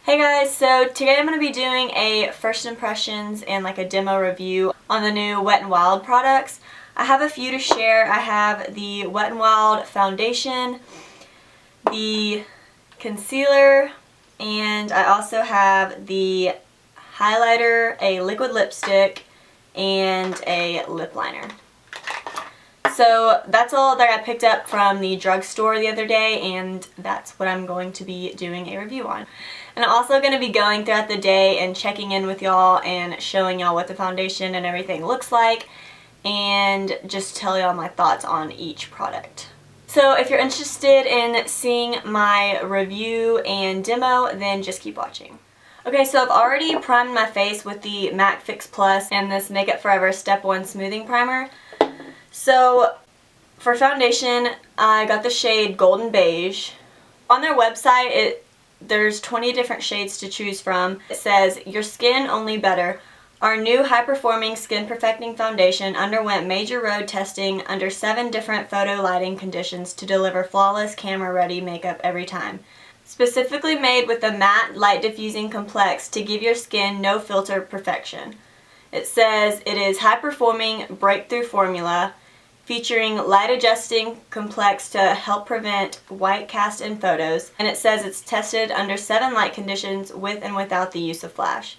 Hey guys, so today I'm going to be doing a first impressions and like a demo review on the new Wet n Wild products. I have a few to share. I have the Wet n Wild foundation, the concealer, and I also have the highlighter, a liquid lipstick, and a lip liner. So that's all that I picked up from the drugstore the other day, and that's what I'm going to be doing a review on. And I'm also going to be going throughout the day and checking in with y'all and showing y'all what the foundation and everything looks like, and just tell y'all my thoughts on each product. So if you're interested in seeing my review and demo, then just keep watching. Okay, so I've already primed my face with the MAC Fix Plus and this Make Up Forever Step 1 Smoothing Primer. So for foundation, I got the shade Golden Beige. On their website, there's 20 different shades to choose from. It says, "Your skin only better. Our new high-performing skin perfecting foundation underwent major road testing under 7 different photo lighting conditions to deliver flawless camera-ready makeup every time. Specifically made with a matte light diffusing complex to give your skin no filter perfection." It says it is high-performing breakthrough formula featuring light adjusting complex to help prevent white cast in photos, and it says it's tested under 7 light conditions with and without the use of flash.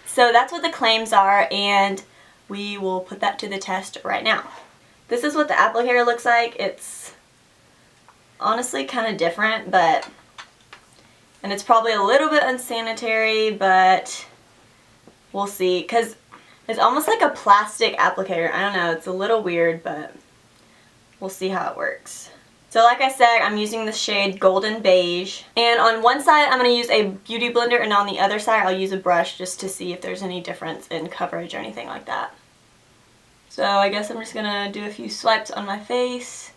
So that's what the claims are, and we will put that to the test right now. This is what the applicator looks like. It's honestly kind of different, and it's probably a little bit unsanitary, but we'll see, because it's almost like a plastic applicator. I don't know, it's a little weird, but we'll see how it works. So like I said, I'm using the shade Golden Beige. And on one side, I'm going to use a beauty blender, and on the other side, I'll use a brush just to see if there's any difference in coverage or anything like that. So I guess I'm just going to do a few swipes on my face.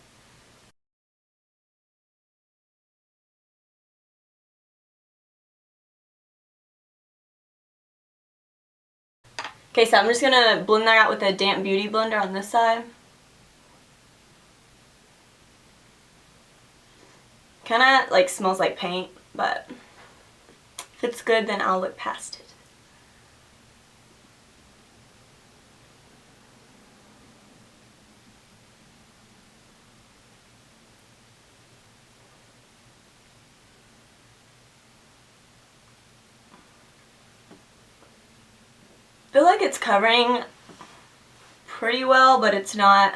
Okay, so I'm just going to blend that out with a damp beauty blender on this side. Kind of like smells like paint, but if it's good, then I'll look past it. I feel like it's covering pretty well, but it's not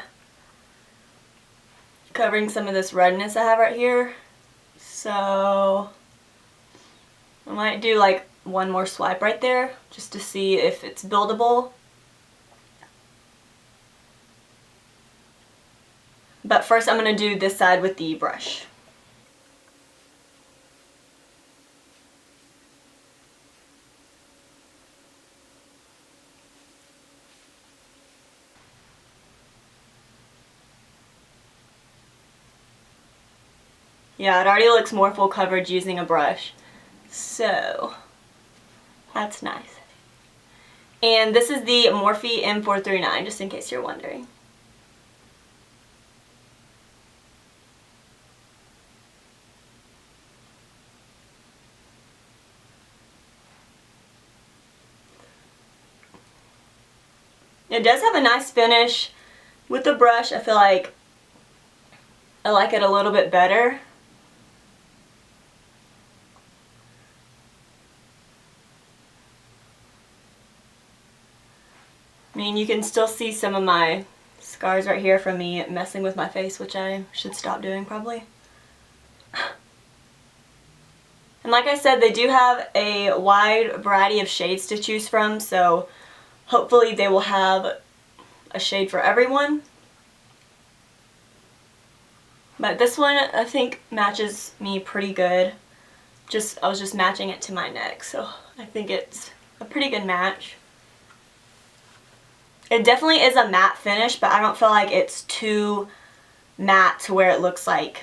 covering some of this redness I have right here. So I might do like one more swipe right there just to see if it's buildable. But first I'm going to do this side with the brush. Yeah, it already looks more full coverage using a brush. So that's nice. And this is the Morphe M439, just in case you're wondering. It does have a nice finish. With the brush, I feel like I like it a little bit better. I mean, you can still see some of my scars right here from me messing with my face, which I should stop doing probably. And like I said, they do have a wide variety of shades to choose from, so hopefully they will have a shade for everyone. But this one I think matches me pretty good. I was just matching it to my neck, so I think it's a pretty good match. It definitely is a matte finish, but I don't feel like it's too matte to where it looks like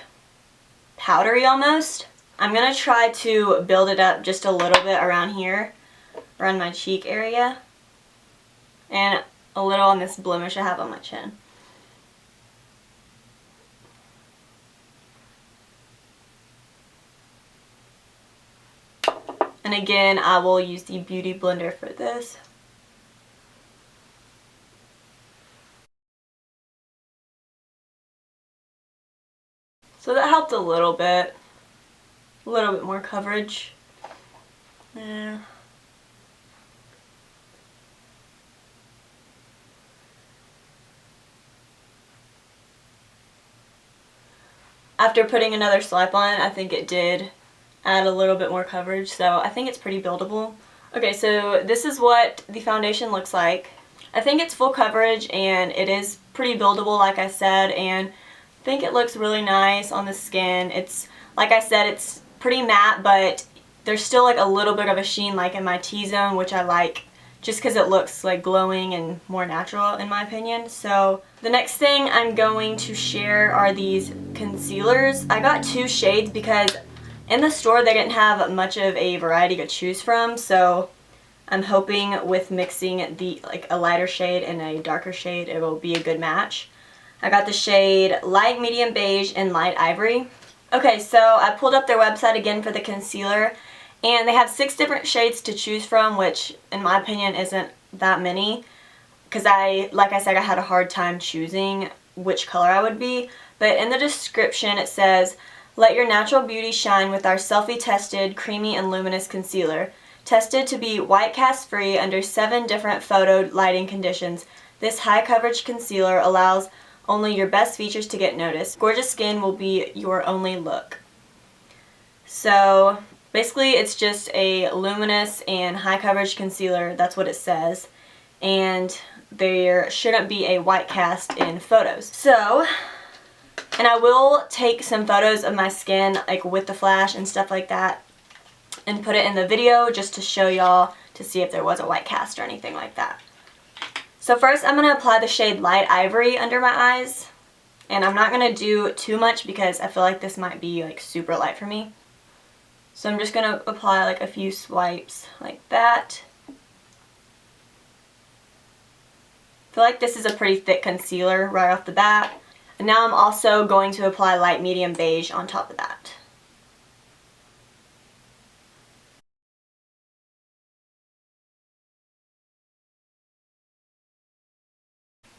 powdery almost. I'm going to try to build it up just a little bit around here, around my cheek area, and a little on this blemish I have on my chin. And again, I will use the Beauty Blender for this. So that helped a little bit more coverage. Yeah. After putting another swipe on it, I think it did add a little bit more coverage, so I think it's pretty buildable. Okay, so this is what the foundation looks like. I think it's full coverage and it is pretty buildable, like I said, and I think it looks really nice on the skin. It's, like I said, it's pretty matte, but there's still like a little bit of a sheen like in my T-zone, which I like just because it looks like glowing and more natural in my opinion. So the next thing I'm going to share are these concealers. I got 2 shades because in the store they didn't have much of a variety to choose from, so I'm hoping with mixing a lighter shade and a darker shade it will be a good match. I got the shade Light Medium Beige and Light Ivory. Okay, so I pulled up their website again for the concealer, and they have 6 different shades to choose from, which in my opinion isn't that many, because like I said, I had a hard time choosing which color I would be. But in the description it says, "Let your natural beauty shine with our selfie-tested, creamy and luminous concealer. Tested to be white cast free under 7 different photo lighting conditions, this high coverage concealer allows only your best features to get noticed. Gorgeous skin will be your only look." So basically it's just a luminous and high coverage concealer, that's what it says, and there shouldn't be a white cast in photos. So, and I will take some photos of my skin like with the flash and stuff like that and put it in the video just to show y'all to see if there was a white cast or anything like that. So first I'm going to apply the shade Light Ivory under my eyes, and I'm not going to do too much because I feel like this might be like super light for me. So I'm just going to apply like a few swipes like that. I feel like this is a pretty thick concealer right off the bat. And now I'm also going to apply Light Medium Beige on top of that.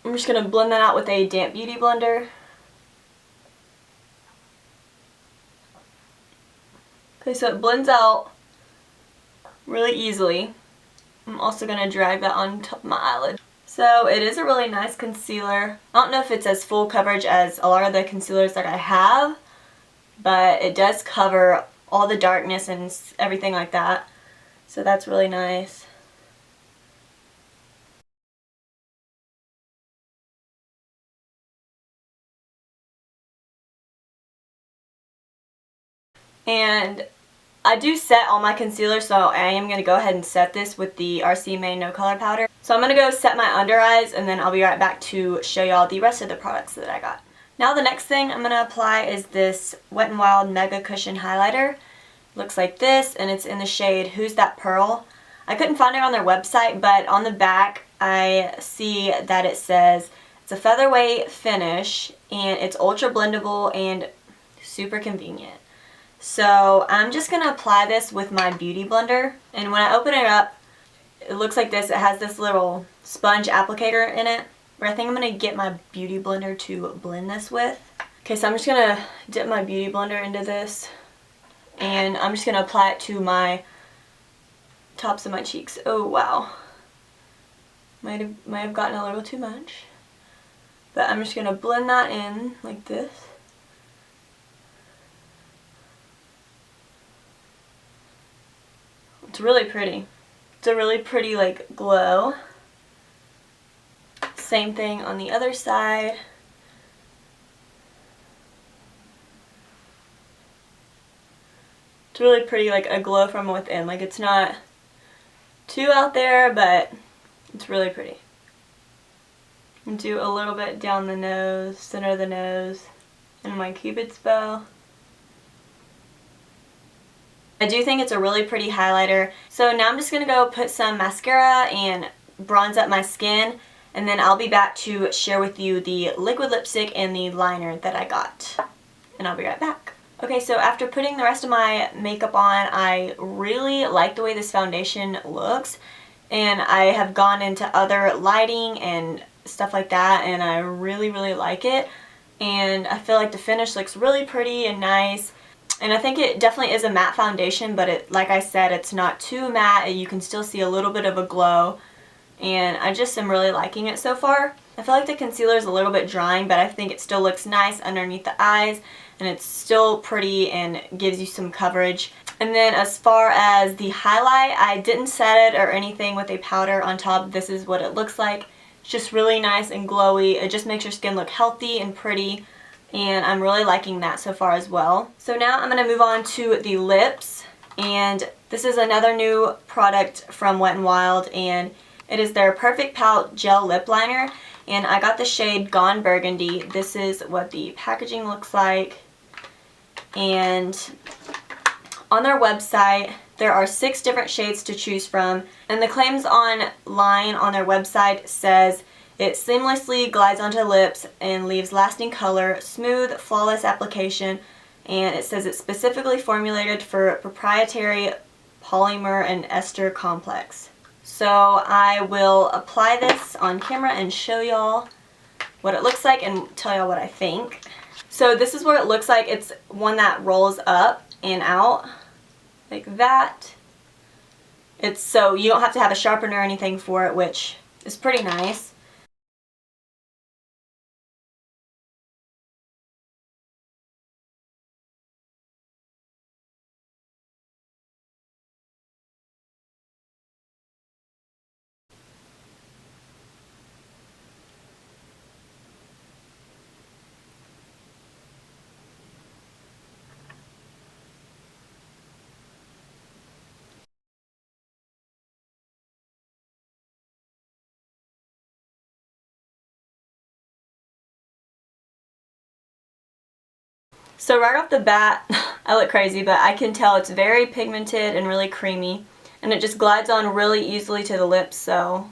I'm just going to blend that out with a damp beauty blender. Okay, so it blends out really easily. I'm also going to drag that on top of my eyelid. So it is a really nice concealer. I don't know if it's as full coverage as a lot of the concealers that I have, but it does cover all the darkness and everything like that. So that's really nice. And I do set all my concealer, so I am going to go ahead and set this with the RC May No Color Powder. So I'm going to go set my under eyes, and then I'll be right back to show y'all the rest of the products that I got. Now the next thing I'm going to apply is this Wet n Wild Mega Cushion Highlighter. It looks like this, and it's in the shade Who's That Pearl. I couldn't find it on their website, but on the back I see that it says it's a featherweight finish, and it's ultra blendable and super convenient. So I'm just going to apply this with my beauty blender, and when I open it up it looks like this. It has this little sponge applicator in it, but I think I'm going to get my beauty blender to blend this with. Okay, so I'm just going to dip my beauty blender into this, and I'm just going to apply it to my tops of my cheeks. Oh wow, might have gotten a little too much, but I'm just going to blend that in like this. It's really pretty. It's a really pretty like glow. Same thing on the other side. It's really pretty, like a glow from within. Like it's not too out there, but it's really pretty. And do a little bit down the nose, center of the nose, and my Cupid's bow. I do think it's a really pretty highlighter. So now I'm just going to go put some mascara and bronze up my skin, and then I'll be back to share with you the liquid lipstick and the liner that I got. And I'll be right back. Okay, so after putting the rest of my makeup on, I really like the way this foundation looks, and I have gone into other lighting and stuff like that, and I really like it, and I feel like the finish looks really pretty and nice. And I think it definitely is a matte foundation, but it, like I said, it's not too matte. You can still see a little bit of a glow, and I just am really liking it so far. I feel like the concealer is a little bit drying, but I think it still looks nice underneath the eyes, and it's still pretty and gives you some coverage. And then as far as the highlight, I didn't set it or anything with a powder on top. This is what it looks like. It's just really nice and glowy. It just makes your skin look healthy and pretty, and I'm really liking that so far as well. So now I'm going to move on to the lips, and this is another new product from Wet n Wild, and it is their Perfect Pout Gel Lip Liner, and I got the shade Gone Burgundy. This is what the packaging looks like, and on their website there are 6 different shades to choose from, and the claims online on their website says it seamlessly glides onto lips and leaves lasting color, smooth, flawless application, and it says it's specifically formulated for proprietary polymer and ester complex. So I will apply this on camera and show y'all what it looks like and tell y'all what I think. So this is what it looks like. It's one that rolls up and out like that. It's so you don't have to have a sharpener or anything for it, which is pretty nice. So right off the bat, I look crazy, but I can tell it's very pigmented and really creamy, and it just glides on really easily to the lips, so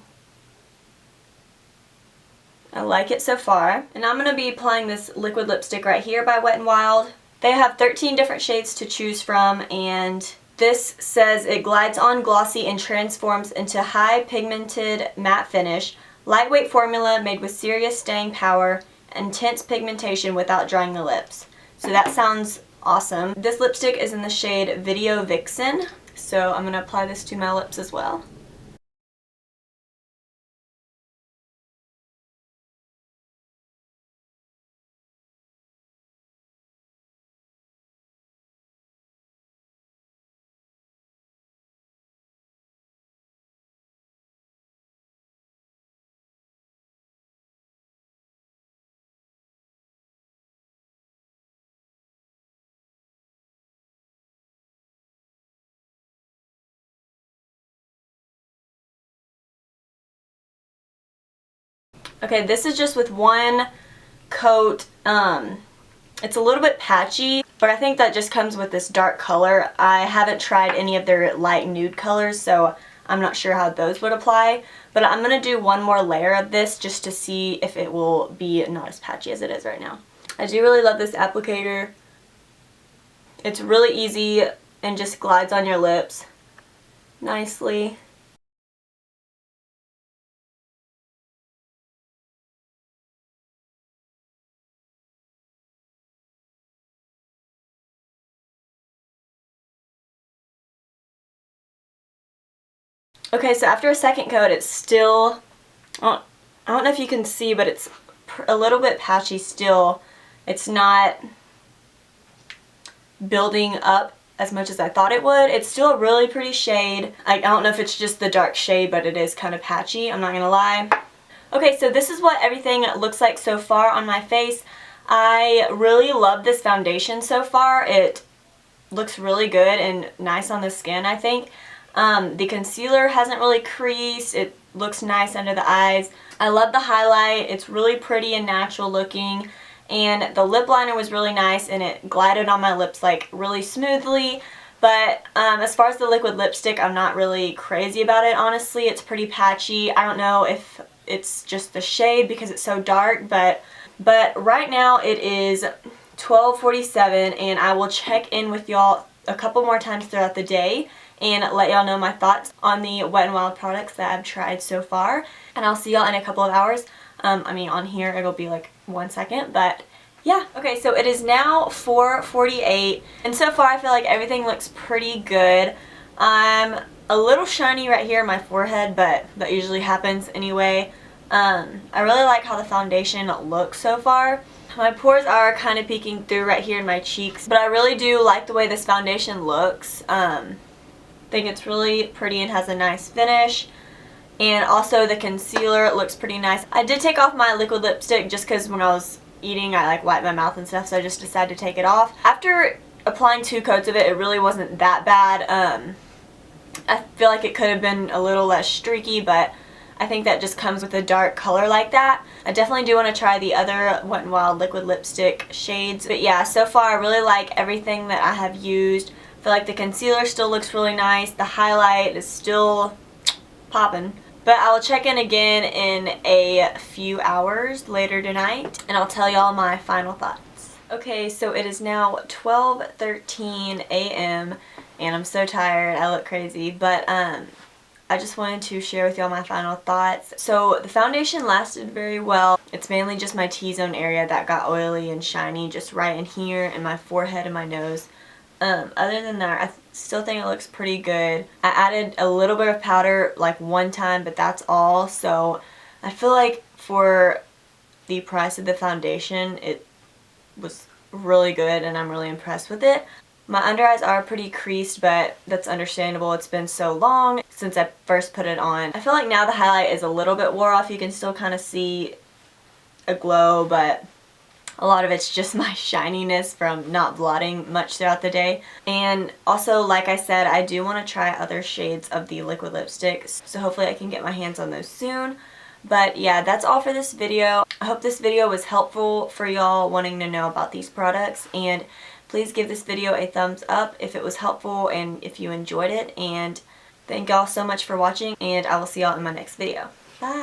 I like it so far. And I'm going to be applying this liquid lipstick right here by Wet n Wild. They have 13 different shades to choose from, and this says it glides on glossy and transforms into high pigmented matte finish, lightweight formula made with serious staying power, intense pigmentation without drying the lips. So that sounds awesome. This lipstick is in the shade Video Vixen, so I'm going to apply this to my lips as well. Okay, this is just with one coat. It's a little bit patchy, but I think that just comes with this dark color. I haven't tried any of their light nude colors, so I'm not sure how those would apply. But I'm going to do one more layer of this just to see if it will be not as patchy as it is right now. I do really love this applicator. It's really easy and just glides on your lips nicely. Okay, so after a second coat, it's still, I don't know if you can see, but it's a little bit patchy still. It's not building up as much as I thought it would. It's still a really pretty shade. I don't know if it's just the dark shade, but it is kind of patchy, I'm not gonna lie. Okay, so this is what everything looks like so far on my face. I really love this foundation so far. It looks really good and nice on the skin, I think. The concealer hasn't really creased. It looks nice under the eyes. I love the highlight. It's really pretty and natural looking. And the lip liner was really nice, and it glided on my lips like really smoothly. But as far as the liquid lipstick, I'm not really crazy about it, honestly. It's pretty patchy. I don't know if it's just the shade because it's so dark, but right now it is 12:47, and I will check in with y'all a couple more times throughout the day and let y'all know my thoughts on the Wet n Wild products that I've tried so far. And I'll see y'all in a couple of hours. On here it'll be like 1 second, but yeah. Okay, so it is now 4:48, and so far I feel like everything looks pretty good. I'm a little shiny right here in my forehead, but that usually happens anyway. I really like how the foundation looks so far. My pores are kind of peeking through right here in my cheeks, but I really do like the way this foundation looks. I think it's really pretty and has a nice finish. And also the concealer looks pretty nice. I did take off my liquid lipstick just because when I was eating I like wiped my mouth and stuff, so I just decided to take it off. After applying 2 coats of it, it really wasn't that bad. I feel like it could have been a little less streaky, but I think that just comes with a dark color like that. I definitely do want to try the other Wet n Wild liquid lipstick shades. But yeah, so far I really like everything that I have used. I feel like the concealer still looks really nice. The highlight is still popping. But I will check in again in a few hours later tonight, and I'll tell y'all my final thoughts. Okay, so it is now 12:13 a.m. and I'm so tired. I look crazy, but I just wanted to share with y'all my final thoughts. So the foundation lasted very well. It's mainly just my T-zone area that got oily and shiny, just right in here and my forehead and my nose. Other than that, I still think it looks pretty good. I added a little bit of powder like one time, but that's all. So I feel like for the price of the foundation, it was really good and I'm really impressed with it. My under eyes are pretty creased, but that's understandable. It's been so long since I first put it on. I feel like now the highlight is a little bit wore off. You can still kind of see a glow, but a lot of it's just my shininess from not blotting much throughout the day. And also, like I said, I do want to try other shades of the liquid lipsticks, so hopefully I can get my hands on those soon. But yeah, that's all for this video. I hope this video was helpful for y'all wanting to know about these products, and please give this video a thumbs up if it was helpful and if you enjoyed it. And thank y'all so much for watching, and I will see y'all in my next video. Bye!